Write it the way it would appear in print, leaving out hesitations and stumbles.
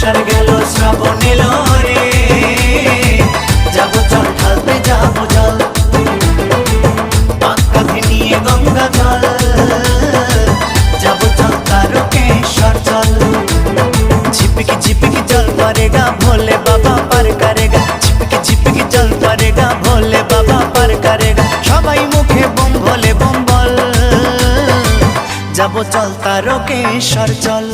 আষাঢ় গেল শ্রাবণ এলো রে, যাবো চল ঢালতে যাবো জল, কাঁধে নিয়ে গঙ্গা জল, যাবো চল তারকেশ্বর চল। झिपकी झिपकी जल पड़ेगा भोले बाबा पार करेगा, झिपकी झिपकी जल पड़ेगा भोले बाबा पार करेगा। सबाई मुखे बम भोले बम बल, जाबो चल तारकेश्वर चल।